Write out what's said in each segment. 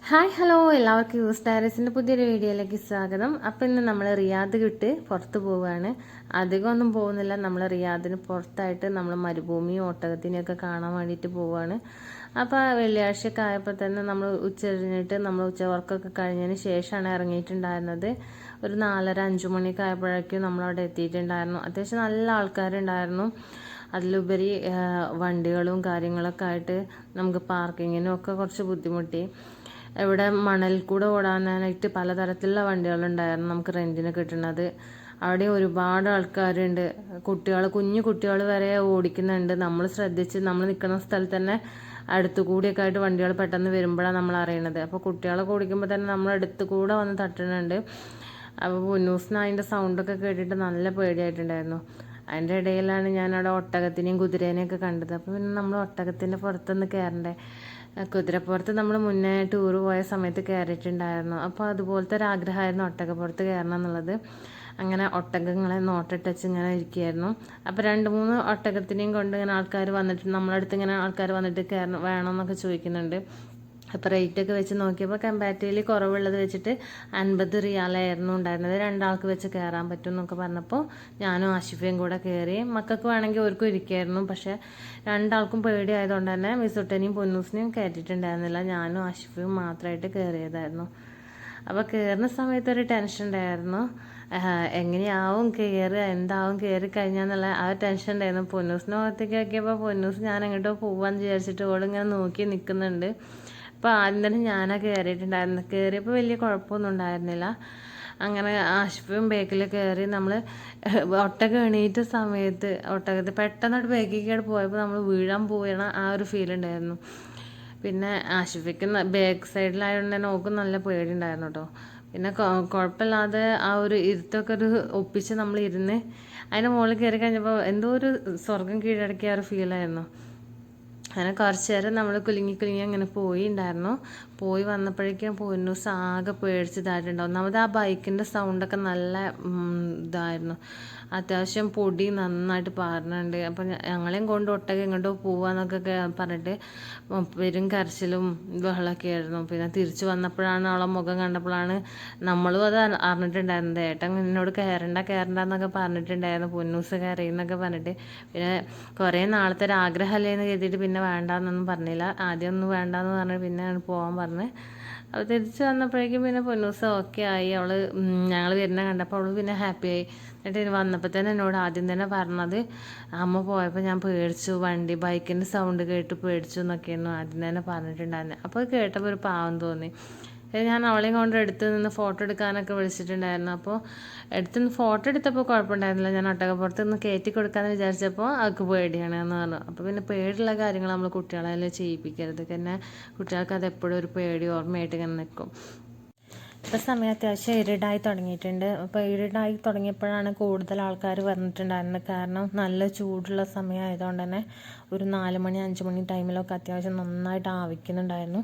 Hi hello എല്ലാവർക്കും use ഡയറീസിൻ്റെ പുതിയൊരു വീഡിയോയിലേക്ക് സ്വാഗതം. അപ്പോൾ ഇന്ന് നമ്മൾ റിയാദ് വിട്ട് പുറത്ത് പോവുകയാണ്. അധികമൊന്നും പോകുന്നില്ല. നമ്മൾ റിയാദിന് പുറത്തായിട്ട് നമ്മൾ മരുഭൂമിയും ഒട്ടകത്തിനെയൊക്കെ കാണാൻ വേണ്ടിയിട്ട് പോവുകയാണ്. അപ്പോൾ വെള്ളിയാഴ്ചയൊക്കെ ആയപ്പോൾ തന്നെ നമ്മൾ ഉച്ചരിഞ്ഞിട്ട് നമ്മൾ ഉച്ചവർക്കൊക്കെ കഴിഞ്ഞതിന് ശേഷമാണ് ഇറങ്ങിയിട്ടുണ്ടായിരുന്നത്. ഒരു 4:30-5 മണിയൊക്കെ ആയപ്പോഴേക്കും നമ്മളവിടെ എത്തിയിട്ടുണ്ടായിരുന്നു. അത്യാവശ്യം നല്ല ആൾക്കാരുണ്ടായിരുന്നു. അതിലുപരി വണ്ടികളും കാര്യങ്ങളൊക്കെ ആയിട്ട് നമുക്ക് പാർക്കിങ്ങിനും ഒക്കെ കുറച്ച് ബുദ്ധിമുട്ടി. ഇവിടെ മണൽ കൂടെ ഓടാനായിട്ട് പലതരത്തിലുള്ള വണ്ടികളുണ്ടായിരുന്നു നമുക്ക് റെൻറ്റിന് കിട്ടുന്നത്. അവിടെ ഒരുപാട് ആൾക്കാരുണ്ട്. കുഞ്ഞു കുട്ടികൾ വരെ ഓടിക്കുന്നുണ്ട്. നമ്മൾ ശ്രദ്ധിച്ച് നമ്മൾ നിൽക്കുന്ന സ്ഥലത്ത് തന്നെ അടുത്തു കൂടിയൊക്കെ ആയിട്ട് വണ്ടികൾ പെട്ടെന്ന് വരുമ്പോഴാണ് നമ്മൾ അറിയണത്. അപ്പോൾ കുട്ടികളൊക്കെ ഓടിക്കുമ്പോൾ തന്നെ നമ്മൾ അടുത്ത് കൂടെ വന്ന് തട്ടുന്നുണ്ട്. അപ്പോൾ പൊന്നൂസിന് അതിൻ്റെ സൗണ്ടൊക്കെ കേട്ടിട്ട് നല്ല പേടിയായിട്ടുണ്ടായിരുന്നു. അതിൻ്റെ ഇടയിലാണ് ഞാനവിടെ ഒട്ടകത്തിനെയും കുതിരേനെയൊക്കെ കണ്ടത്. അപ്പോൾ പിന്നെ നമ്മൾ ഒട്ടകത്തിൻ്റെ പുറത്തൊന്ന് കയറണ്ടേ. കുതിരപ്പുറത്ത് നമ്മൾ മുന്നേ ടൂർ പോയ സമയത്ത് കയറിയിട്ടുണ്ടായിരുന്നു. അപ്പോൾ അതുപോലത്തെ ഒരു ആഗ്രഹമായിരുന്നു ഒട്ടകപ്പുറത്ത് കയറണം എന്നുള്ളത്. അങ്ങനെ ഒട്ടകങ്ങളെ നോട്ടിട്ടച്ച് ഇങ്ങനെ ഇരിക്കുകയായിരുന്നു. അപ്പോൾ 2-3 ഒട്ടകത്തിനെയും കൊണ്ട് ഇങ്ങനെ ആൾക്കാർ വന്നിട്ട് നമ്മളടുത്ത് ഇങ്ങനെ ആൾക്കാർ വന്നിട്ട് കയറണം വേണമെന്നൊക്കെ ചോദിക്കുന്നുണ്ട്. അപ്പോൾ റേറ്റൊക്കെ വെച്ച് നോക്കിയപ്പോൾ കമ്പാരിറ്റീവ്ലി കുറവുള്ളത് വെച്ചിട്ട് 50 റിയാലായിരുന്നു ഉണ്ടായിരുന്നത്. 2 ആൾക്ക് വെച്ച് കയറാൻ പറ്റും എന്നൊക്കെ പറഞ്ഞപ്പോൾ ഞാനും ആഷിഫയും കൂടെ കയറി. മക്കൾക്ക് വേണമെങ്കിൽ അവർക്കും ഇരിക്കുമായിരുന്നു. പക്ഷേ 2 ആൾക്കും പേടി ആയതുകൊണ്ട് തന്നെ മിസുട്ടനെയും പൊന്നൂസിനെയും കയറ്റിയിട്ടുണ്ടായിരുന്നില്ല. ഞാനും ആഷിഫയും മാത്രമായിട്ട് കയറിയതായിരുന്നു. അപ്പോൾ കയറുന്ന സമയത്ത് ഒരു ടെൻഷൻ ഉണ്ടായിരുന്നു. എങ്ങനെയാവും കയറുക, എന്താവും കയറി കഴിഞ്ഞാന്നുള്ള ആ ഒരു ടെൻഷൻ ഉണ്ടായിരുന്നു. പൊന്നൂസിൻ്റെ മുഖത്തേക്ക് നോക്കിയപ്പോൾ പൊന്നൂസ് ഞാൻ എങ്ങോട്ടോ പോവാന്ന് വിചാരിച്ചിട്ട് ഓളിങ്ങനെ നോക്കി നിൽക്കുന്നുണ്ട്. അപ്പോൾ ആദ്യം തന്നെ ഞാനാണ് കയറിയിട്ടുണ്ടായിരുന്നു. കയറിയപ്പോൾ വലിയ കുഴപ്പമൊന്നും ഉണ്ടായിരുന്നില്ല. അങ്ങനെ ആഷിഫും ബേക്കിൽ കയറി നമ്മൾ ഒട്ടകം എണീറ്റ സമയത്ത് ഒട്ടകത്തിൽ പെട്ടെന്നോട്ട് ബേക്കിലേക്ക് പോയപ്പോൾ നമ്മൾ വീഴാൻ പോയണ ആ ഒരു ഫീൽ ഉണ്ടായിരുന്നു. പിന്നെ ആഷിഫയ്ക്ക് ബാക്ക് സൈഡിലായതുകൊണ്ട് തന്നെ ഓക്കും നല്ല പേടിയുണ്ടായിരുന്നു കേട്ടോ. പിന്നെ കുഴപ്പമില്ലാതെ ആ ഒരു ഇരുത്തൊക്കെ ഒരു ഒപ്പിച്ച് നമ്മൾ ഇരുന്ന് അതിൻ്റെ മുകളിൽ കയറി കഴിഞ്ഞപ്പോൾ എന്തോ ഒരു സ്വർഗം കീഴടക്കിയ ഒരു ഫീലായിരുന്നു. അങ്ങനെ കുറച്ച് നേരം നമ്മൾ കുലുങ്ങി അങ്ങനെ പോയിണ്ടായിരുന്നു. പോയി വന്നപ്പോഴേക്കും പൊന്നൂസ് ആകെ പേടിച്ചതായിട്ടുണ്ടാവും. ഒന്നാമത് ആ ബൈക്കിൻ്റെ സൗണ്ടൊക്കെ നല്ല ഇതായിരുന്നു. അത്യാവശ്യം പൊടി നന്നായിട്ട് പാറുന്നുണ്ട്. അപ്പം ഞങ്ങളെയും കൊണ്ട് ഒട്ടകം എങ്ങോട്ടോ പോവാന്നൊക്കെ പറഞ്ഞിട്ട് പെരും കരച്ചിലും ബഹളമൊക്കെ ആയിരുന്നു. പിന്നെ തിരിച്ചു വന്നപ്പോഴാണ് അവളെ മുഖം കണ്ടപ്പോഴാണ് നമ്മളും അത് അറിഞ്ഞിട്ടുണ്ടായിരുന്നത്. ഏട്ടൻ എന്നോട് കയറണ്ടെന്നൊക്കെ പറഞ്ഞിട്ടുണ്ടായിരുന്നു. പൊന്നൂസ് കയറിയെന്നൊക്കെ പറഞ്ഞിട്ട്. പിന്നെ കുറേ നാളത്തെ ഒരു ആഗ്രഹമല്ലേ എന്ന് കരുതിയിട്ട് പിന്നെ വേണ്ടാന്നൊന്നും പറഞ്ഞില്ല. ആദ്യം ഒന്നും വേണ്ടാന്ന് പറഞ്ഞ് പിന്നെ പോകാൻ പറഞ്ഞ്. അപ്പോൾ തിരിച്ച് വന്നപ്പോഴേക്കും പിന്നെ പൊന്നൂസ് ഓക്കെ ആയി. അവൾ ഞങ്ങൾ വരുന്ന കണ്ടപ്പോൾ അവൾ പിന്നെ ഹാപ്പി ആയി. എന്നിട്ട് വന്നപ്പോൾ തന്നെ എന്നോട് ആദ്യം തന്നെ പറഞ്ഞത് അമ്മ പോയപ്പോൾ ഞാൻ പേടിച്ചു, ബൈക്കിൻ്റെ സൗണ്ട് കേട്ട് പേടിച്ചു എന്നൊക്കെയായിരുന്നു ആദ്യം തന്നെ പറഞ്ഞിട്ടുണ്ടായിരുന്നത്. അപ്പോൾ കേട്ടപ്പോൾ ഒരു പാവം തോന്നി. ഞാൻ അവളെയും കൊണ്ട് അടുത്ത് നിന്ന് ഫോട്ടോ എടുക്കാനൊക്കെ വിളിച്ചിട്ടുണ്ടായിരുന്നു. അപ്പോൾ അടുത്തുനിന്ന് ഫോട്ടോ എടുത്തപ്പോൾ കുഴപ്പമുണ്ടായിരുന്നില്ല. ഞാൻ ഒട്ടകപ്പുറത്ത് നിന്ന് കയറ്റി കൊടുക്കാമെന്ന് വിചാരിച്ചപ്പോൾ അവൾക്ക് പേടിയാണ് എന്ന് പറഞ്ഞു. അപ്പോൾ പിന്നെ പേടിയുള്ള കാര്യങ്ങൾ നമ്മൾ കുട്ടികളെല്ലാം ചെയ്യിപ്പിക്കരുത്. പിന്നെ കുട്ടികൾക്ക് അത് എപ്പോഴും ഒരു പേടി ഓർമ്മയായിട്ട് ഇങ്ങനെ നിൽക്കും. ഇപ്പോൾ സമയം അത്യാവശ്യം ഇരുടായി തുടങ്ങിയിട്ടുണ്ട്. അപ്പോൾ ഇരുടായി തുടങ്ങിയപ്പോഴാണ് കൂടുതൽ ആൾക്കാർ വന്നിട്ടുണ്ടായിരുന്നത്. കാരണം നല്ല ചൂടുള്ള സമയമായതുകൊണ്ട് തന്നെ ഒരു 4 മണി 5 മണി ടൈമിലൊക്കെ അത്യാവശ്യം നന്നായിട്ട് ആവിക്കുന്നുണ്ടായിരുന്നു.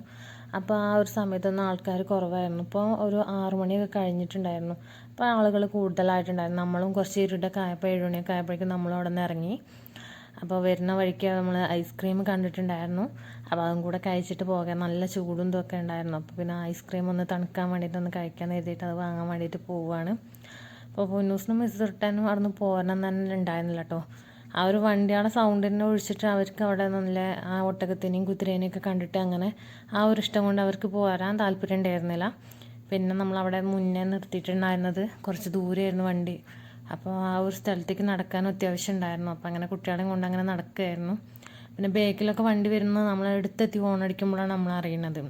അപ്പോൾ ആ ഒരു സമയത്തൊന്നും ആൾക്കാർ കുറവായിരുന്നു. ഇപ്പോൾ ഒരു 6 മണിയൊക്കെ കഴിഞ്ഞിട്ടുണ്ടായിരുന്നു. അപ്പോൾ ആളുകൾ കൂടുതലായിട്ടുണ്ടായിരുന്നു. നമ്മളും കുറച്ച് ഇരുടൊക്കെ ആയപ്പോൾ 7 മണിയൊക്കെ ആയപ്പോഴേക്കും നമ്മളും അവിടെ നിന്ന് ഇറങ്ങി. അപ്പോൾ വരുന്ന വഴിക്ക് നമ്മൾ ഐസ്ക്രീം കണ്ടിട്ടുണ്ടായിരുന്നു. അപ്പോൾ അതും കൂടെ കഴിച്ചിട്ട് പോകാൻ നല്ല ചൂടും ഇതൊക്കെ ഉണ്ടായിരുന്നു. അപ്പോൾ പിന്നെ ഐസ്ക്രീം ഒന്ന് തണുക്കാൻ വേണ്ടിയിട്ട് ഒന്ന് കഴിക്കാൻ എഴുതിയിട്ട് അത് വാങ്ങാൻ വേണ്ടിയിട്ട് പോവുകയാണ്. അപ്പോൾ പൊന്നൂസിനും മിസ്സുട്ടാനും അവിടെ നിന്ന് പോരണം തന്നെ ഉണ്ടായിരുന്നില്ല കേട്ടോ. ആ ഒരു വണ്ടിയുടെ സൗണ്ടിനെ ഒഴിച്ചിട്ട് അവർക്ക് അവിടെ നല്ല ആ ഒട്ടകത്തിനെയും കുതിരേനെയൊക്കെ കണ്ടിട്ട് അങ്ങനെ ആ ഒരു ഇഷ്ടം കൊണ്ട് അവർക്ക് പോരാൻ താല്പര്യം ഉണ്ടായിരുന്നില്ല. പിന്നെ നമ്മളവിടെ മുന്നേ നിർത്തിയിട്ടുണ്ടായിരുന്നത് കുറച്ച് ദൂരെയായിരുന്നു വണ്ടി. അപ്പോൾ ആ ഒരു സ്ഥലത്തേക്ക് നടക്കാൻ അത്യാവശ്യം ഉണ്ടായിരുന്നു. അപ്പോൾ അങ്ങനെ കുട്ടികളെയും കൊണ്ട് അങ്ങനെ നടക്കുകയായിരുന്നു. പിന്നെ ബേക്കിലൊക്കെ വണ്ടി വരുന്നത് നമ്മൾ അടുത്തെത്തി ഹോണടിക്കുമ്പോഴാണ് നമ്മൾ അറിയുന്നത്.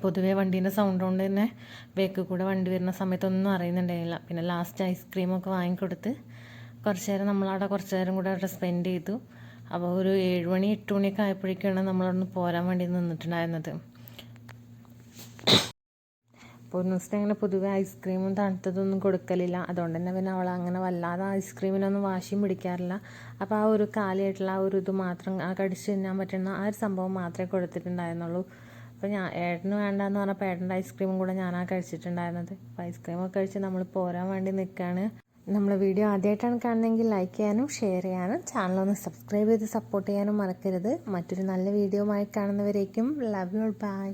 പൊതുവേ വണ്ടീൻ്റെ സൗണ്ട് കൊണ്ട് തന്നെ ബേക്കിൽ കൂടെ വണ്ടി വരുന്ന സമയത്തൊന്നും അറിയുന്നുണ്ടായില്ല. പിന്നെ ലാസ്റ്റ് ഐസ്ക്രീമൊക്കെ വാങ്ങിക്കൊടുത്ത് കുറച്ച് നേരം നമ്മളവിടെ കുറച്ച് നേരം കൂടെ അവിടെ സ്പെൻഡ് ചെയ്തു. അപ്പോൾ ഒരു 7 മണി 8 മണിയൊക്കെ ആയപ്പോഴേക്കാണ് നമ്മളവിടെ പോരാൻ വേണ്ടി നിന്നിട്ടുണ്ടായിരുന്നത്. പൊന്നൂസിന് അങ്ങനെ പൊതുവെ ഐസ്ക്രീമും തണുത്തതൊന്നും കൊടുക്കലില്ല. അതുകൊണ്ട് തന്നെ പിന്നെ അവൾ അങ്ങനെ വല്ലാതെ ഐസ്ക്രീമിനൊന്നും വാശിയും പിടിക്കാറില്ല. അപ്പോൾ ആ ഒരു കാലിയായിട്ടുള്ള ആ ഒരു ഇത് മാത്രം ആ കടിച്ച് തിന്നാൻ പറ്റുന്ന ആ ഒരു സംഭവം മാത്രമേ കൊടുത്തിട്ടുണ്ടായിരുന്നുള്ളൂ. അപ്പോൾ ഏട്ടന് വേണ്ടാന്ന് പറഞ്ഞപ്പോൾ ഏട്ടൻ്റെ ഐസ്ക്രീമും കൂടെ ഞാനാണ് കഴിച്ചിട്ടുണ്ടായിരുന്നത്. അപ്പോൾ ഐസ്ക്രീമൊക്കെ കഴിച്ച് നമ്മൾ പോരാൻ വേണ്ടി നിൽക്കുകയാണ്. നമ്മളെ വീഡിയോ ആദ്യമായിട്ടാണ് കാണുന്നതെങ്കിൽ ലൈക്ക് ചെയ്യാനും ഷെയർ ചെയ്യാനും ചാനലൊന്ന് സബ്സ്ക്രൈബ് ചെയ്ത് സപ്പോർട്ട് ചെയ്യാനും മറക്കരുത്. മറ്റൊരു നല്ല വീഡിയോ ആയി കാണുന്നവരേക്കും ലവ് യു, ബൈ.